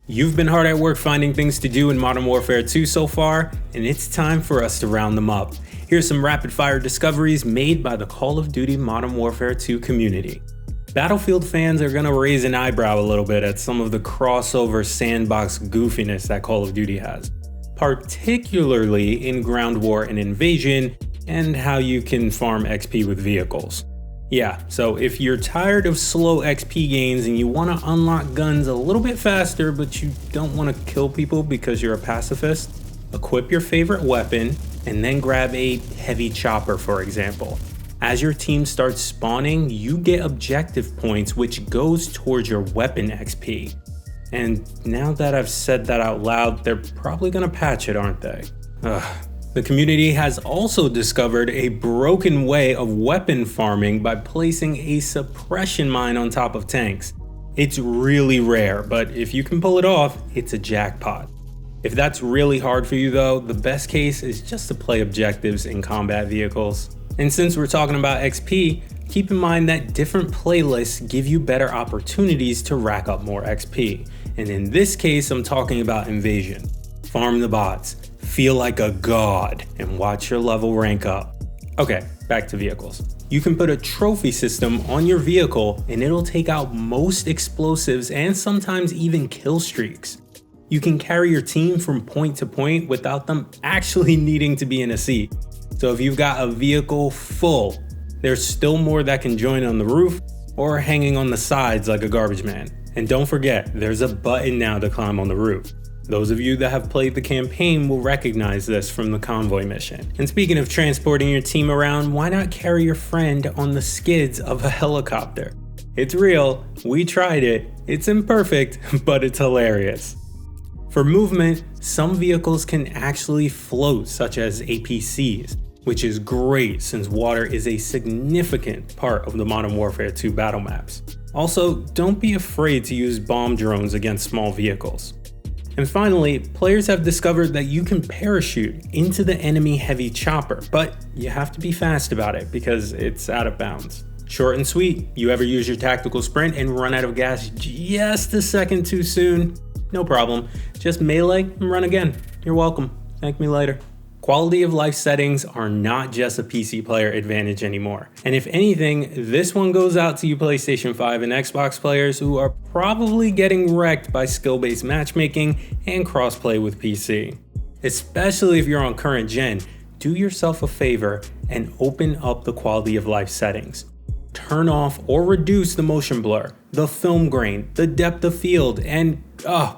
You've been hard at work finding things to do in Modern Warfare 2 so far, and it's time for us to round them up. Here's some rapid fire discoveries made by the Call of Duty Modern Warfare 2 community. Battlefield fans are gonna raise an eyebrow a little bit at some of the crossover sandbox goofiness that Call of Duty has, particularly in Ground War and Invasion, and how you can farm XP with vehicles. Yeah, so if you're tired of slow XP gains and you want to unlock guns a little bit faster but you don't want to kill people because you're a pacifist, equip your favorite weapon and then grab a heavy chopper, for example. As your team starts spawning, you get objective points which goes towards your weapon XP. And now that I've said that out loud, they're probably gonna patch it, aren't they? Ugh. The community has also discovered a broken way of weapon farming by placing a suppression mine on top of tanks. It's really rare, but if you can pull it off, it's a jackpot. If that's really hard for you though, the best case is just to play objectives in combat vehicles. And since we're talking about XP, keep in mind that different playlists give you better opportunities to rack up more XP. And in this case, I'm talking about Invasion. Farm the bots. Feel like a god and watch your level rank up. Okay, back to vehicles. You can put a trophy system on your vehicle and it'll take out most explosives and sometimes even kill streaks. You can carry your team from point to point without them actually needing to be in a seat. So if you've got a vehicle full, there's still more that can join on the roof or hanging on the sides like a garbage man. And don't forget, there's a button now to climb on the roof. Those of you that have played the campaign will recognize this from the convoy mission. And speaking of transporting your team around, why not carry your friend on the skids of a helicopter? It's real, we tried it, it's imperfect, but it's hilarious. For movement, some vehicles can actually float, such as APCs, which is great since water is a significant part of the Modern Warfare 2 battle maps. Also, don't be afraid to use bomb drones against small vehicles. And finally, players have discovered that you can parachute into the enemy heavy chopper, but you have to be fast about it because it's out of bounds. Short and sweet, you ever use your tactical sprint and run out of gas just a second too soon? No problem, just melee and run again. You're welcome, thank me later. Quality of life settings are not just a PC player advantage anymore. And if anything, this one goes out to you PlayStation 5 and Xbox players who are probably getting wrecked by skill-based matchmaking and crossplay with PC. Especially if you're on current gen, do yourself a favor and open up the quality of life settings. Turn off or reduce the motion blur, the film grain, the depth of field, and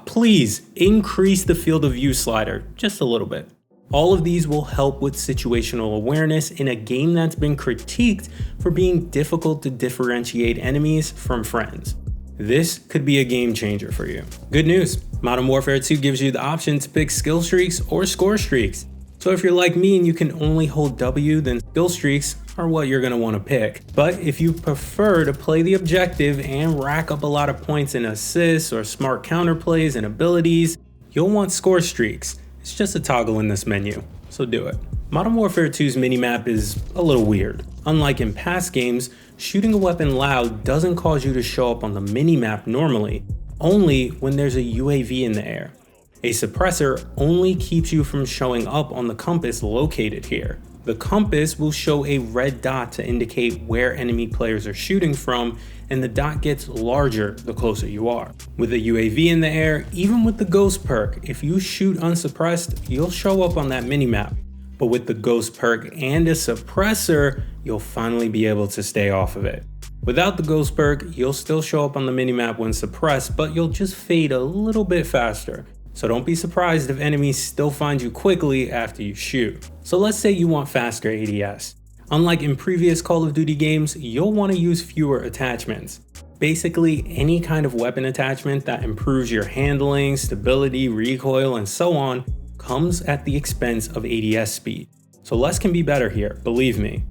please increase the field of view slider just a little bit. All of these will help with situational awareness in a game that's been critiqued for being difficult to differentiate enemies from friends. This could be a game changer for you. Good news, Modern Warfare 2 gives you the option to pick skill streaks or score streaks. So if you're like me and you can only hold W, then skill streaks are what you're gonna wanna pick. But if you prefer to play the objective and rack up a lot of points in assists or smart counterplays and abilities, you'll want score streaks. It's just a toggle in this menu, so do it. Modern Warfare 2's minimap is a little weird. Unlike in past games, shooting a weapon loud doesn't cause you to show up on the minimap normally, only when there's a UAV in the air. A suppressor only keeps you from showing up on the compass located here. The compass will show a red dot to indicate where enemy players are shooting from, and the dot gets larger the closer you are. With a UAV in the air, even with the ghost perk, if you shoot unsuppressed, you'll show up on that minimap. But with the ghost perk and a suppressor, you'll finally be able to stay off of it. Without the ghost perk, you'll still show up on the minimap when suppressed, but you'll just fade a little bit faster. So don't be surprised if enemies still find you quickly after you shoot. So let's say you want faster ADS. Unlike in previous Call of Duty games, you'll want to use fewer attachments. Basically, any kind of weapon attachment that improves your handling, stability, recoil, and so on comes at the expense of ADS speed. So less can be better here, believe me.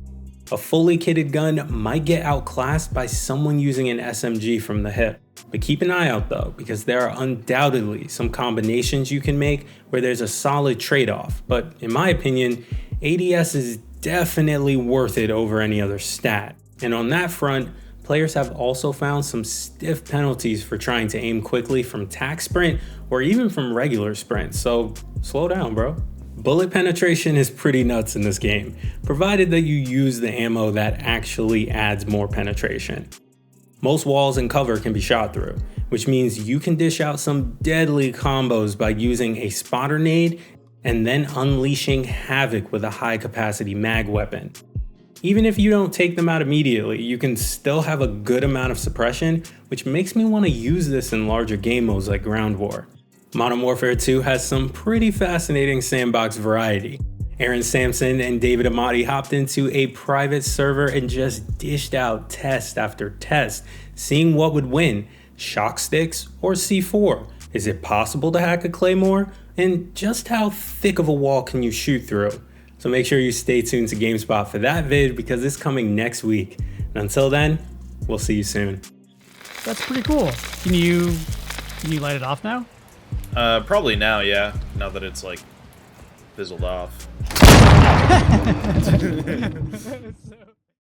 A fully kitted gun might get outclassed by someone using an SMG from the hip. But keep an eye out though, because there are undoubtedly some combinations you can make where there's a solid trade-off. But in my opinion, ADS is definitely worth it over any other stat. And on that front, players have also found some stiff penalties for trying to aim quickly from tac sprint or even from regular sprints, so slow down, bro. Bullet penetration is pretty nuts in this game, provided that you use the ammo that actually adds more penetration. Most walls and cover can be shot through, which means you can dish out some deadly combos by using a spotter nade and then unleashing havoc with a high capacity mag weapon. Even if you don't take them out immediately, you can still have a good amount of suppression, which makes me want to use this in larger game modes like Ground War. Modern Warfare 2 has some pretty fascinating sandbox variety. Aaron Sampson and David Amati hopped into a private server and just dished out test after test, seeing what would win, shock sticks or C4. Is it possible to hack a Claymore? And just how thick of a wall can you shoot through? So make sure you stay tuned to GameSpot for that vid because it's coming next week. And until then, we'll see you soon. That's pretty cool. Can you light it off now? Probably now, yeah. Now that it's like fizzled off.